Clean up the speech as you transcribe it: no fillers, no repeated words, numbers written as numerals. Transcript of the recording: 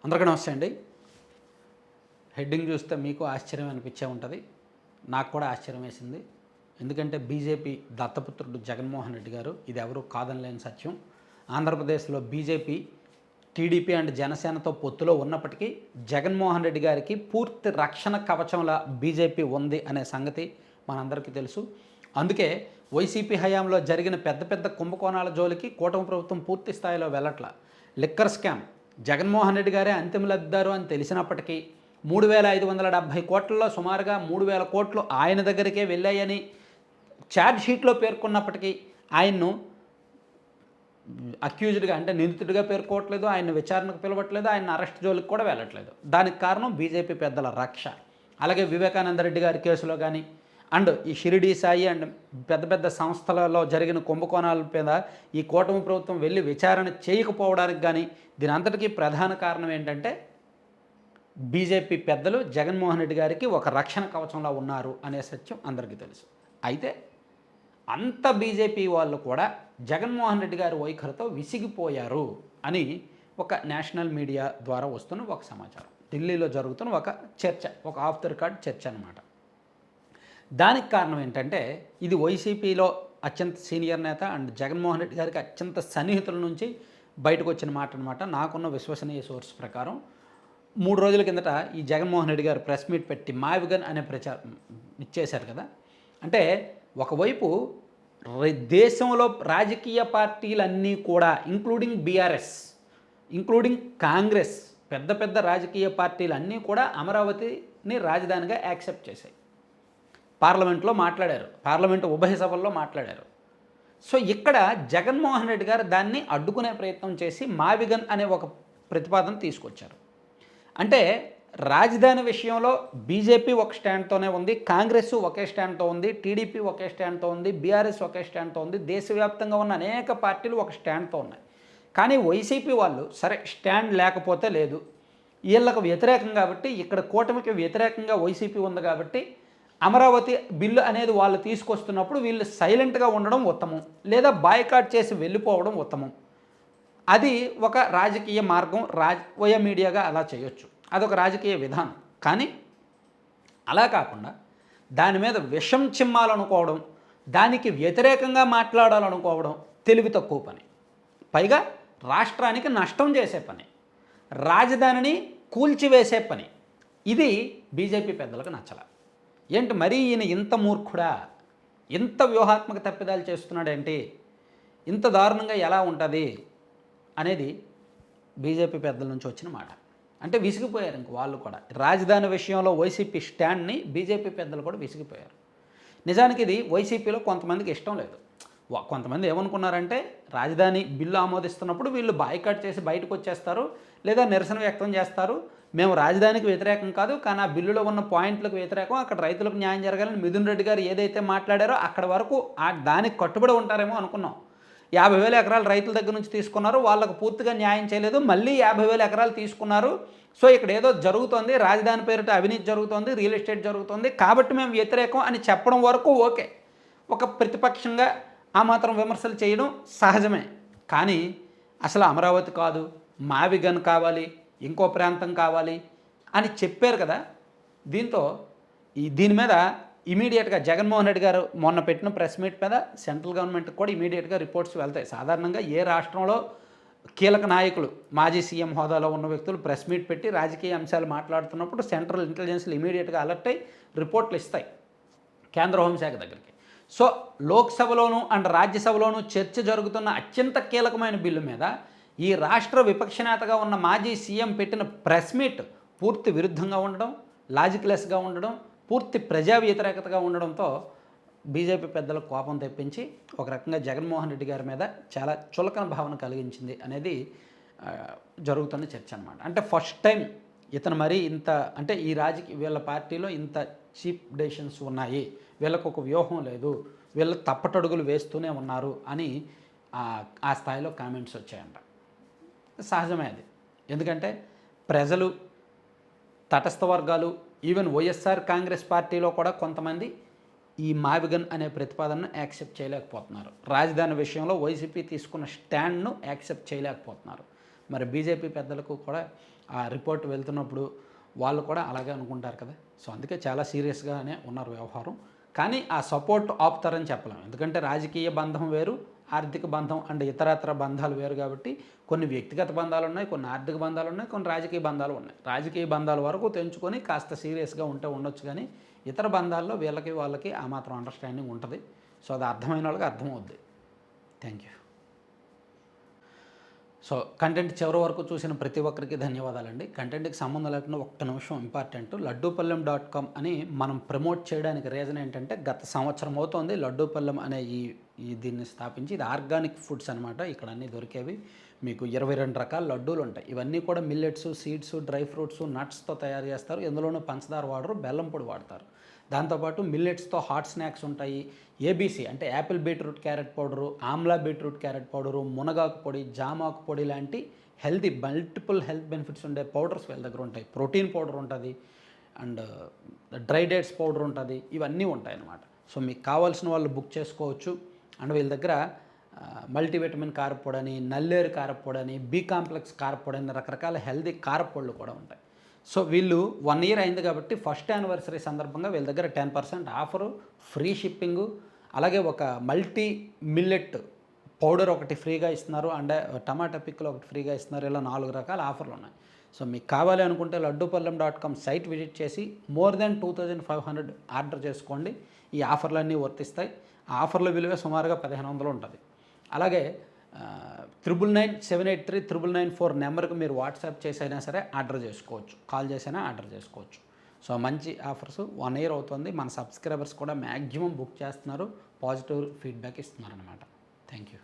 అందరికీ నమస్తే అండి. హెడ్డింగ్ చూస్తే మీకు ఆశ్చర్యం అనిపించే ఉంటుంది. నాకు కూడా ఆశ్చర్యం వేసింది. ఎందుకంటే బీజేపీ దత్తపుత్రుడు జగన్మోహన్ రెడ్డి గారు, ఇది ఎవరు కాదనలేని సత్యం. ఆంధ్రప్రదేశ్లో బీజేపీ టీడీపీ అండ్ జనసేనతో పొత్తులో ఉన్నప్పటికీ జగన్మోహన్ రెడ్డి గారికి పూర్తి రక్షణ కవచంలా బీజేపీ ఉంది అనే సంగతి మనందరికీ తెలుసు. అందుకే వైసీపీ హయాంలో జరిగిన పెద్ద పెద్ద కుంభకోణాల జోలికి కూటమి ప్రభుత్వం పూర్తి స్థాయిలో వెళ్ళట్ల. లిక్కర్ స్కామ్ జగన్మోహన్ రెడ్డి గారే అంతిమ లబ్ధిదారు అని తెలిసినప్పటికీ 3,570 కోట్లలో సుమారుగా 3,000 కోట్లు ఆయన దగ్గరికే వెళ్ళాయని ఛార్జ్ షీట్లో పేర్కొన్నప్పటికీ ఆయన్ను అక్యూజ్డ్గా అంటే నిందితుడిగా పేర్కోవట్లేదు, ఆయన విచారణకు పిలవట్లేదు, ఆయన అరెస్ట్ జోలికి కూడా వెళ్ళట్లేదు. దానికి కారణం బీజేపీ పెద్దల రక్ష. అలాగే వివేకానంద రెడ్డి గారి కేసులో కానీ అండ్ ఈ షిరిడీ సాయి అండ్ పెద్ద పెద్ద సంస్థలలో జరిగిన కుంభకోణాల మీద ఈ కూటమి ప్రభుత్వం వెళ్ళి విచారణ చేయకపోవడానికి కానీ దీని అంతటికీ ప్రధాన కారణం ఏంటంటే బీజేపీ పెద్దలు జగన్మోహన్ రెడ్డి గారికి ఒక రక్షణ కవచంలో ఉన్నారు అనే సత్యం అందరికీ తెలుసు. అయితే అంత బీజేపీ వాళ్ళు కూడా జగన్మోహన్ రెడ్డి గారి వైఖరితో విసిగిపోయారు అని ఒక నేషనల్ మీడియా ద్వారా వస్తున్న ఒక సమాచారం. ఢిల్లీలో జరుగుతున్న ఒక చర్చ, ఒక ఆఫ్ ద రికార్డ్ చర్చ అనమాట. దానికి కారణం ఏంటంటే ఇది వైసీపీలో అత్యంత సీనియర్ నేత అండ్ జగన్మోహన్ రెడ్డి గారికి అత్యంత సన్నిహితుల నుంచి బయటకు వచ్చిన మాట అనమాట. నాకున్న విశ్వసనీయ సోర్స్ ప్రకారం 3 రోజుల కిందట ఈ జగన్మోహన్ రెడ్డి గారు ప్రెస్ మీట్ పెట్టి మావిగన్ అనే ప్రచారం ఇచ్చేశారు కదా. అంటే ఒకవైపు దేశంలో రాజకీయ పార్టీలన్నీ కూడా ఇంక్లూడింగ్ బీఆర్ఎస్, ఇంక్లూడింగ్ కాంగ్రెస్, పెద్ద పెద్ద రాజకీయ పార్టీలన్నీ కూడా అమరావతిని రాజధానిగా యాక్సెప్ట్ చేశాయి. పార్లమెంట్లో మాట్లాడారు, పార్లమెంటు ఉభయ సభల్లో మాట్లాడారు. సో ఇక్కడ జగన్మోహన్ రెడ్డి గారు దాన్ని అడ్డుకునే ప్రయత్నం చేసి మావిగన్ అనే ఒక ప్రతిపాదన తీసుకొచ్చారు. అంటే రాజధాని విషయంలో బీజేపీ ఒక స్టాండ్తోనే ఉంది, కాంగ్రెస్ ఒకే స్టాండ్తో ఉంది, టీడీపీ ఒకే స్టాండ్తో ఉంది, బీఆర్ఎస్ ఒకే స్టాండ్తో ఉంది, దేశవ్యాప్తంగా ఉన్న అనేక పార్టీలు ఒక స్టాండ్తో ఉన్నాయి. కానీ వైసీపీ వాళ్ళు సరే స్టాండ్ లేకపోతే లేదు, వీళ్ళకు వ్యతిరేకం కాబట్టి, ఇక్కడ కూటమికి వ్యతిరేకంగా వైసీపీ ఉంది కాబట్టి అమరావతి బిల్లు అనేది వాళ్ళు తీసుకొస్తున్నప్పుడు వీళ్ళు సైలెంట్గా ఉండడం ఉత్తమం, లేదా బాయ్కాట్ చేసి వెళ్ళిపోవడం ఉత్తమం. అది ఒక రాజకీయ మార్గం, రాజకీయ మీడియాగా అలా చేయొచ్చు, అదొక రాజకీయ విధానం. కానీ అలా కాకుండా దాని మీద విషం చిమ్మాలనుకోవడం, దానికి వ్యతిరేకంగా మాట్లాడాలనుకోవడం తెలివి తక్కువ పని, పైగా రాష్ట్రానికి నష్టం చేసే పని, రాజధానిని కూల్చివేసే పని. ఇది బీజేపీ పెద్దలకు నచ్చల. ఏంటి మరీ ఈయన ఇంత మూర్ఖుడా, ఇంత వ్యూహాత్మక తప్పిదాలు చేస్తున్నాడేంటి, ఇంత దారుణంగా ఎలా ఉంటుంది అనేది బీజేపీ పెద్దల నుంచి వచ్చిన మాట. అంటే విసిగిపోయారు ఇంక వాళ్ళు కూడా. రాజధాని విషయంలో వైసీపీ స్టాండ్ని బీజేపీ పెద్దలు కూడా విసిగిపోయారు. నిజానికి ఇది వైసీపీలో కొంతమందికి ఇష్టం లేదు. కొంతమంది ఏమనుకున్నారంటే రాజధాని బిల్లు ఆమోదిస్తున్నప్పుడు వీళ్ళు బాయ్కాట్ చేసి బయటకు వచ్చేస్తారు, లేదా నిరసన వ్యక్తం చేస్తారు, మేము రాజధానికి వ్యతిరేకం కాదు, కానీ ఆ బిల్లులో ఉన్న పాయింట్లకు వ్యతిరేకం, అక్కడ రైతులకు న్యాయం జరగాలని మిథున్ రెడ్డి గారు ఏదైతే మాట్లాడారో అక్కడ వరకు దానికి కట్టుబడి ఉంటారేమో అనుకున్నాం. 50,000 ఎకరాలు రైతుల దగ్గర నుంచి తీసుకున్నారు, వాళ్ళకు పూర్తిగా న్యాయం చేయలేదు, మళ్ళీ 50,000 ఎకరాలు తీసుకున్నారు. సో ఇక్కడ ఏదో జరుగుతోంది, రాజధాని పేరిట అవినీతి జరుగుతోంది, రియల్ ఎస్టేట్ జరుగుతుంది, కాబట్టి మేము వ్యతిరేకం అని చెప్పడం వరకు ఓకే, ఒక ప్రతిపక్షంగా ఆ మాత్రం విమర్శలు చేయడం సహజమే. కానీ అసలు అమరావతి కాదు, మావిగన్ కావాలి, ఇంకో ప్రాంతం కావాలి అని చెప్పారు కదా. దీంతో దీని మీద ఇమీడియట్గా జగన్మోహన్ రెడ్డి గారు మొన్న పెట్టిన ప్రెస్ మీట్ మీద సెంట్రల్ గవర్నమెంట్కి కూడా ఇమీడియట్గా రిపోర్ట్స్ వెళ్తాయి. సాధారణంగా ఏ రాష్ట్రంలో కీలక నాయకులు, మాజీ సీఎం హోదాలో ఉన్న వ్యక్తులు ప్రెస్ మీట్ పెట్టి రాజకీయ అంశాలు మాట్లాడుతున్నప్పుడు సెంట్రల్ ఇంటెలిజెన్స్లు ఇమీడియట్గా అలర్ట్ అయ్యి రిపోర్ట్లు ఇస్తాయి కేంద్ర హోంశాఖ దగ్గరికి. సో లోక్సభలోనూ అండ్ రాజ్యసభలోనూ చర్చ జరుగుతున్న అత్యంత కీలకమైన బిల్లు మీద ఈ రాష్ట్ర విపక్ష నేతగా ఉన్న మాజీ సీఎం పెట్టిన ప్రెస్ మీట్ పూర్తి విరుద్ధంగా ఉండడం, లాజిక్లెస్గా ఉండడం, పూర్తి ప్రజా వ్యతిరేకతగా ఉండడంతో బీజేపీ పెద్దలకు కోపం తెప్పించి ఒక రకంగా జగన్మోహన్ రెడ్డి గారి మీద చాలా చులకన భావన కలిగించింది అనేది జరుగుతున్న చర్చ అనమాట. అంటే ఫస్ట్ టైం ఇతను మరీ ఇంత, అంటే ఈ వీళ్ళ పార్టీలో ఇంత చీప్ డెసిషన్స్ ఉన్నాయి, వీళ్ళకు ఒక వ్యూహం లేదు, వీళ్ళు తప్పటడుగులు వేస్తూనే ఉన్నారు అని ఆ స్థాయిలో కామెంట్స్ వచ్చాయంట. సహజమే అది. ఎందుకంటే ప్రజలు, తటస్థ వర్గాలు, ఈవెన్ వైఎస్ఆర్ కాంగ్రెస్ పార్టీలో కూడా కొంతమంది ఈ మావిగన్ అనే ప్రతిపాదనను యాక్సెప్ట్ చేయలేకపోతున్నారు. రాజధాని విషయంలో వైసీపీ తీసుకున్న స్టాండ్ను యాక్సెప్ట్ చేయలేకపోతున్నారు. మరి బీజేపీ పెద్దలకు కూడా ఆ రిపోర్ట్ వెళ్తున్నప్పుడు వాళ్ళు కూడా అలాగే అనుకుంటారు కదా. సో అందుకే చాలా సీరియస్గానే ఉన్నారు వ్యవహారం. కానీ ఆ సపోర్ట్ ఆపుతారని చెప్పలేము, ఎందుకంటే రాజకీయ బంధం వేరు, ఆర్థిక బంధం అండ్ ఇతరత్ర బంధాలు వేరు కాబట్టి కొన్ని వ్యక్తిగత బంధాలు ఉన్నాయి, కొన్ని ఆర్థిక బంధాలు ఉన్నాయి, కొన్ని రాజకీయ బంధాలు ఉన్నాయి. రాజకీయ బంధాల వరకు తెంచుకొని కాస్త సీరియస్గా ఉంటే ఉండొచ్చు, కానీ ఇతర బంధాల్లో వీళ్ళకి వాళ్ళకి ఆ మాత్రం అండర్స్టాండింగ్ ఉంటుంది. సో అది అర్థమైన వాళ్ళకి అర్థమవుద్ది. Thank you. సో కంటెంట్ చివరి వరకు చూసిన ప్రతి ఒక్కరికి ధన్యవాదాలండి. కంటెంట్కి సంబంధం లేకుండా ఒక్క నిమిషం ఇంపార్టెంట్, లడ్డూపల్లెం.com అని మనం ప్రమోట్ చేయడానికి రీజన్ ఏంటంటే, గత సంవత్సరం అవుతోంది లడ్డూపల్లెం అనే దీన్ని స్థాపించి. ఇది ఆర్గానిక్ ఫుడ్స్ అనమాట. ఇక్కడ అన్నీ దొరికేవి. మీకు 22 రకాల లడ్డూలు ఉంటాయి. ఇవన్నీ కూడా మిల్లెట్స్, సీడ్స్, డ్రై ఫ్రూట్స్, నట్స్తో తయారు చేస్తారు. ఎందులోనూ పంచదార వాడరు, బెల్లం పొడి వాడతారు. దాంతోపాటు మిల్లెట్స్తో హాట్ స్నాక్స్ ఉంటాయి. ఏబీసీ అంటే Apple beetroot carrot powder, Amla beetroot carrot powder, మునగాకు పొడి, జామాకు పొడి లాంటి మల్టిపుల్ హెల్త్ బెనిఫిట్స్ ఉండే పౌడర్స్ వీళ్ళ దగ్గర ఉంటాయి. ప్రోటీన్ పౌడర్ ఉంటుంది అండ్ డ్రై డేట్స్ పౌడర్ ఉంటుంది. ఇవన్నీ ఉంటాయి అన్నమాట. సో మీకు కావాల్సిన వాళ్ళు బుక్ చేసుకోవచ్చు. అండ్ వీళ్ళ దగ్గర మల్టీవిటమిన్ కారపొడి అని, నల్లేరు కారపొడి అని, బి కాంప్లెక్స్ కారపొడి అని రకరకాల హెల్దీ కారపొడులు కూడా ఉంటాయి. సో వీళ్ళు 1 ఇయర్ అయింది కాబట్టి ఫస్ట్ యానివర్సరీ సందర్భంగా వీళ్ళ దగ్గర 10% ఆఫరు, ఫ్రీ షిప్పింగు, అలాగే ఒక మల్టీ మిల్లెట్ పౌడర్ ఒకటి ఫ్రీగా ఇస్తున్నారు, అండ్ టమాటా పిక్కులు ఒకటి ఫ్రీగా ఇస్తున్నారు. ఇలా 4 రకాల ఆఫర్లు ఉన్నాయి. సో మీకు కావాలి అనుకుంటే లడ్డూపల్లెం.com సైట్ విజిట్ చేసి మోర్ దెన్ 2500 ఆర్డర్ చేసుకోండి. ఈ ఆఫర్లన్నీ వర్తిస్తాయి. ఆ ఆఫర్ల విలువ సుమారుగా 1500 ఉంటుంది. అలాగే 9997839994 నెంబర్కి మీరు వాట్సాప్ చేసైనా సరే ఆర్డర్ చేసుకోవచ్చు, కాల్ చేసైనా ఆర్డర్ చేసుకోవచ్చు. సో మంచి ఆఫర్స్. 1 ఇయర్ అవుతుంది. మన సబ్స్క్రైబర్స్ కూడా మ్యాక్సిమం బుక్ చేస్తున్నారు, పాజిటివ్ ఫీడ్బ్యాక్ ఇస్తున్నారు అనమాట. Thank you.